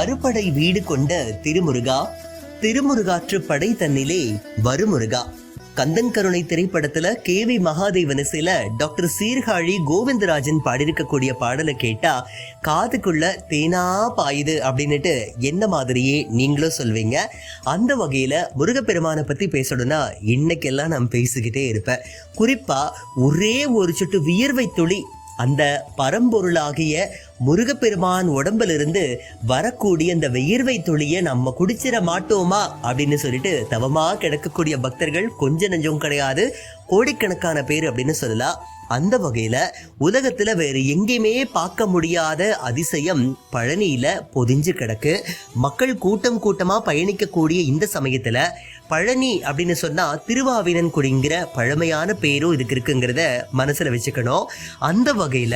அறுபடை வீடு கொண்ட திருமுருகா, திருமுருகாற்று படை தன்னிலே வருமுருகா. கந்தன் கருணை திரைப்படத்துல KV மகாதேவன் இசையில டாக்டர் சீர்காழி கோவிந்தராஜன் பாடியிருக்கக்கூடிய பாடலை கேட்டா காதுக்குள்ள தேனா பாயுது அப்படின்னுட்டு என்ன மாதிரியே நீங்களும் சொல்வீங்க. அந்த வகையில முருகப்பெருமானை பத்தி பேசணும்னா இன்னைக்கெல்லாம் நான் பேசிக்கிட்டே இருப்பேன். குறிப்பா ஒரே ஒரு சொட்டு வியர்வை துளி அந்த பரம்பொருளாகிய முருகப்பெருமான் உடம்புல இருந்து வரக்கூடிய அந்த வியர்வை துளியை நம்ம குடிச்சிட மாட்டோமா அப்படின்னு சொல்லிட்டு தவமா கிடக்கக்கூடிய பக்தர்கள் கொஞ்சம் நெஞ்சம் கிடையாது, கோடிக்கணக்கான பேர் அப்படின்னு சொல்லலாம். அந்த வகையில உலகத்துல வேற எங்கேயுமே பார்க்க முடியாத அதிசயம் பழனியில பொதிஞ்சு கிடக்கு. மக்கள் கூட்டம் கூட்டமா பயணிக்கக்கூடிய இந்த சமயத்துல பழனி அப்படின்னு சொன்னா திருவாவினன்குடிங்கிற பழமையான பேரும் இதுக்கு இருக்குங்கிறத மனசுல வச்சுக்கணும். அந்த வகையில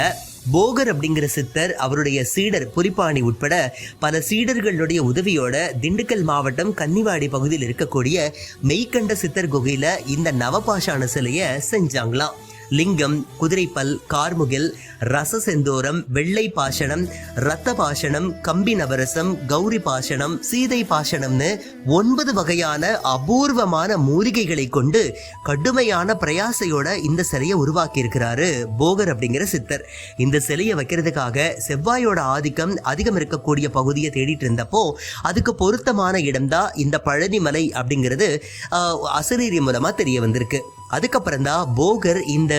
போகர் அப்படிங்கிற சித்தர், அவருடைய சீடர் புரிப்பாணி உட்பட பல சீடர்களுடைய உதவியோட திண்டுக்கல் மாவட்டம் கன்னிவாடி பகுதியில் இருக்கக்கூடிய மெய்கண்ட சித்தர் குகையில இந்த நவபாஷான சிலையை செஞ்சாங்களாம். லிங்கம், குதிரைப்பல், கார்முகில், ரச செந்தூரம், வெள்ளை பாஷணம், ரத்த பாஷணம், கம்பி நவரசம், கௌரி பாஷணம், சீதை பாஷணம்னு 9 வகையான அபூர்வமான மூலிகைகளை கொண்டு கடுமையான பிரயாசையோட இந்த சிலையை உருவாக்கி இருக்கிறாரு போகர் அப்படிங்கிற சித்தர். இந்த சிலையை வைக்கிறதுக்காக செவ்வாயோட ஆதிக்கம் அதிகம் இருக்கக்கூடிய பகுதியை தேடிட்டு இருந்தப்போ அதுக்கு பொருத்தமான இடம்தான் இந்த பழனி மலை அப்படிங்கிறது அசரீரி மூலமா தெரிய வந்திருக்கு. அதுக்கப்புறம் தான் போகர் இந்த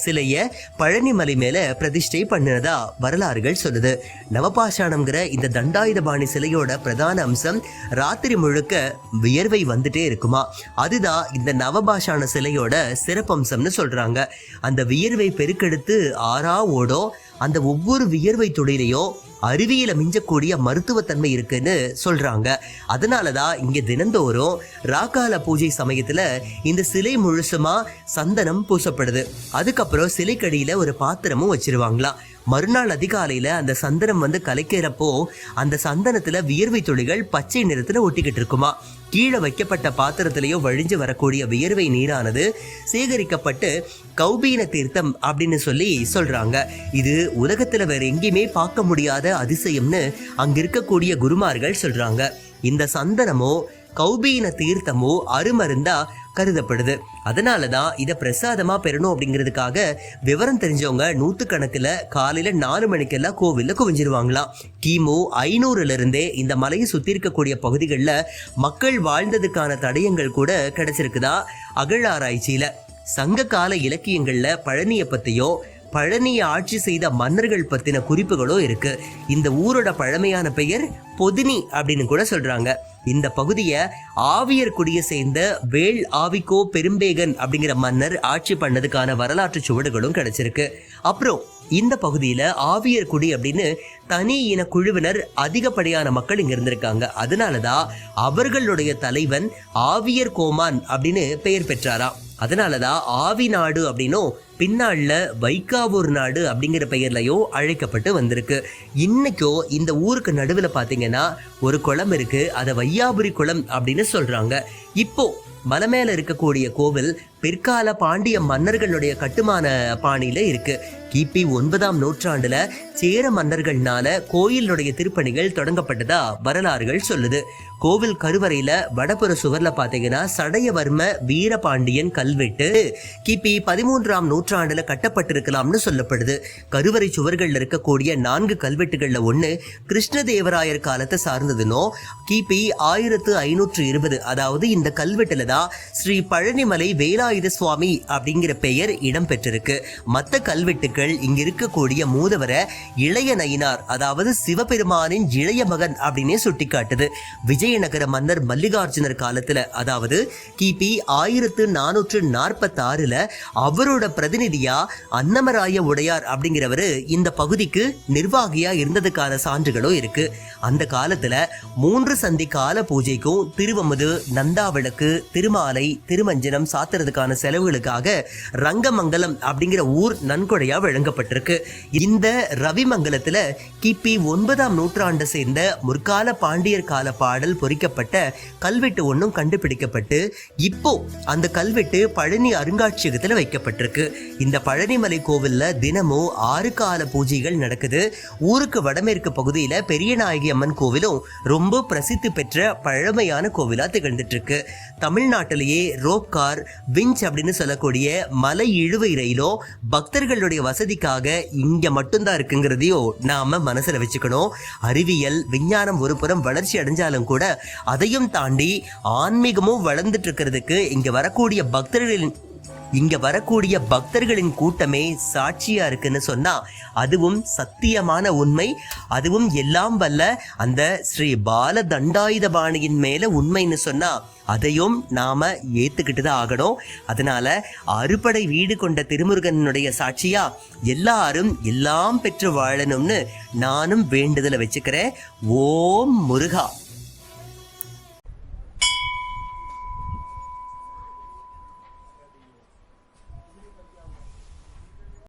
சிலையை பழனி மலை மேல பிரதிஷ்டை பண்ணினதா வரலாறுகள் சொல்லுது. நவபாஷாணம்ங்கிற இந்த தண்டாயுதபாணி சிலையோட பிரதான அம்சம் ராத்திரி முழுக்க வியர்வை வந்துட்டே இருக்குமா. அதுதான் இந்த நவபாஷாண சிலையோட சிறப்பம்சம்னு சொல்றாங்க. அந்த வியர்வை பெருக்கெடுத்து ஆறா ஓடும். அந்த ஒவ்வொரு வியர்வை துளிலையும் அறிவியல மிஞ்சக்கூடிய மருத்துவத்தன்மை இருக்குன்னு சொல்றாங்க. அதனாலதான் இங்க தினந்தோறும் ராக்கால பூஜை சமயத்துல இந்த சிலை முழுசுமா சந்தனம் பூசப்படுது. அதுக்கப்புறம் சிலைக்கடியில ஒரு பாத்திரமும் வச்சிருவாங்களாம். மறுநாள் அதிகாலையில அந்த சந்தனம் கலைக்கிறப்போ அந்த சந்தனத்துல வியர்வை துளிகள் பச்சை நிறத்துல ஒட்டிக்கிட்டு இருக்குமா. கீழே வைக்கப்பட்ட பாத்திரத்திலேயோ வழிஞ்சு வரக்கூடிய வியர்வை நீரானது சேகரிக்கப்பட்டு கௌபீன தீர்த்தம் அப்படின்னு சொல்லி சொல்றாங்க. இது உலகத்துல வேற எங்கேயுமே பார்க்க முடியாத அதிசயம்னு அங்க இருக்கக்கூடிய குருமார்கள் சொல்றாங்க. இந்த சந்தனமோ கௌபீன தீர்த்தமோ அருமருந்தா கருதப்படுது. அதனாலதான் இதை பிரசாதமா பெறணும் அப்படிங்கிறதுக்காக விவரம் தெரிஞ்சவங்க நூத்துக்கணக்கில் காலையில 4 மணிக்கெல்லாம் கோவில்ல குவிஞ்சிருவாங்களாம். கிமு 500 இருந்தே இந்த மலையை சுத்தி இருக்கக்கூடிய பகுதிகளில் மக்கள் வாழ்ந்ததுக்கான தடயங்கள் கூட கிடைச்சிருக்குதா அகழாராய்ச்சியில. சங்க கால இலக்கியங்கள்ல பழனியை பத்தியோ பழனியை ஆட்சி செய்த மன்னர்கள் பத்தின குறிப்புகளும் இருக்கு. இந்த ஊரோட பழமையான பெயர் பொதினி அப்படின்னு கூட சொல்றாங்க. இந்த பகுதியை ஆவியர் குடியை சேர்ந்த வேள் ஆவிக்கோ பெரும்பேகன் அப்படிங்கிற மன்னர் ஆட்சி பண்ணதுக்கான வரலாற்று சுவடுகளும் கிடைச்சிருக்கு. அப்புறம் இந்த பகுதியில ஆவியர் குடி அப்படின்னு தனி இன குழுவினர் அதிகப்படியான மக்கள் இங்க இருந்திருக்காங்க. அதனாலதான் அவர்களுடைய தலைவன் ஆவியர் கோமான் அப்படின்னு பெயர் பெற்றாராம். அதனாலதான் ஆவி நாடு அப்படின்னும் பின்னாள்ல வைக்காவூர் நாடு அப்படிங்கிற பெயர்லயும் அழைக்கப்பட்டு வந்திருக்கு. இன்னைக்கும் இந்த ஊருக்கு நடுவில் பாத்தீங்கன்னா ஒரு குளம் இருக்கு. அதை வையாபுரி குளம் அப்படின்னு சொல்றாங்க. இப்போ மலை மேல இருக்கக்கூடிய கோவில் பிற்கால பாண்டிய மன்னர்களுடைய கட்டுமான பாணியில இருக்கு. கிபி 9ஆம் நூற்றாண்டுல சேர மன்னர்கள்னால கோயிலுடைய திருப்பணிகள் தொடங்கப்பட்டதா வரலாறுகள் சொல்லுது. கோவில் கருவறையில வடபுற சுவர்ல பாத்தீங்கன்னா சடையவர்ம வீரபாண்டியன் கல்வெட்டு கிபி 13ஆம் நூற்றாண்டுல கட்டப்பட்டிருக்கலாம்னு சொல்லப்படுது. கருவறை சுவர்கள்ல இருக்கக்கூடிய 4 கல்வெட்டுகள்ல ஒண்ணு கிருஷ்ணதேவராயர் காலத்தை சார்ந்ததுனோ கிபி 1520, அதாவது இந்த கல்வெட்டுல தான் ஸ்ரீ பழனிமலை வேலாயுத சுவாமி அப்படிங்கிற பெயர் இடம் பெற்றிருக்கு. மற்ற கல்வெட்டுகள் இங்க இருக்கக்கூடிய மூதவரை இளைய நயினார், அதாவது சிவபெருமானின் இளைய மகன் அப்படின்னே சுட்டிக்காட்டுது. விஜயநகர மன்னர் மல்லிகார்ஜுனர் காலத்துல, அதாவது கிபி 1446ல அவரோட பிரதிநிதியா அன்னமராய உடையார் அப்படிங்கிறவரு இந்த பகுதிக்கு நிர்வாகியா இருந்ததுக்கான சான்றுகளும் இருக்கு. அந்த காலத்துல 3 சந்தி கால பூஜைக்கும் திருவமுது, நந்தாவிளக்கு, திருமாலை, திருமஞ்சனம் சாத்துறதுக்கான செலவுகளுக்காக ரங்கமங்கலம் அப்படிங்கிற ஊர் நன்கொடையா வழங்கப்பட்டிருக்கு. இந்த ரவிமங்கலத்துல கிபி 9ஆம் நூற்றாண்டை சேர்ந்த முற்கால பாண்டியர் கால பாடல் பொறிக்கப்பட்ட கல்வெட்டு ஒன்றும் கண்டுபிடிக்கப்பட்டு இப்போ அந்த கல்வெட்டு பழனி அருங்காட்சியகத்துல வைக்கப்பட்டிருக்கு. இந்த பழனிமலை கோவில்ல தினமும் 6 கால பூஜைகள் நடக்குது. ஊருக்கு வடமேற்கு பகுதியில பெரியநாயகி அம்மன் கோவிலும் ரொம்ப பிரசித்தி பெற்ற பழமையான கோவிலா திகழ்ந்துட்டு இருக்கு. தமிழ்நாட்டிலேயே ரோப்கார் விஞ்ச் அப்படின்னு சொல்லக்கூடிய மலை இழுவை ரயிலோ பக்தர்களுடைய வசதிக்காக இங்க மட்டும்தான் இருக்குங்கிறதையும் நாம மனசுல வச்சுக்கணும். அறிவியல் விஞ்ஞானம் ஒரு புறம் வளர்ச்சி அடைஞ்சாலும் கூட அதையும் தாண்டி ஆன்மீகமும் வளர்ந்துட்டு இருக்கிறதுக்கு இங்க வரக்கூடிய பக்தர்களின் கூட்டமே சாட்சியா இருக்குன்னு சொன்னா அதுவும் சத்தியமான உண்மை. அதுவும் எல்லாம் வல்ல அந்த ஸ்ரீ பால தண்டாயுதபாணியின் மேல உண்மைன்னு சொன்னா அதையும் நாம ஏத்துக்கிட்டு தான் ஆகணும். அதனால அறுபடை வீடு கொண்ட திருமுருகனுடைய சாட்சியா எல்லாரும் எல்லாம் பெற்று வாழணும்னு நானும் வேண்டுதலை வச்சுக்கிறேன். ஓம் முருகா.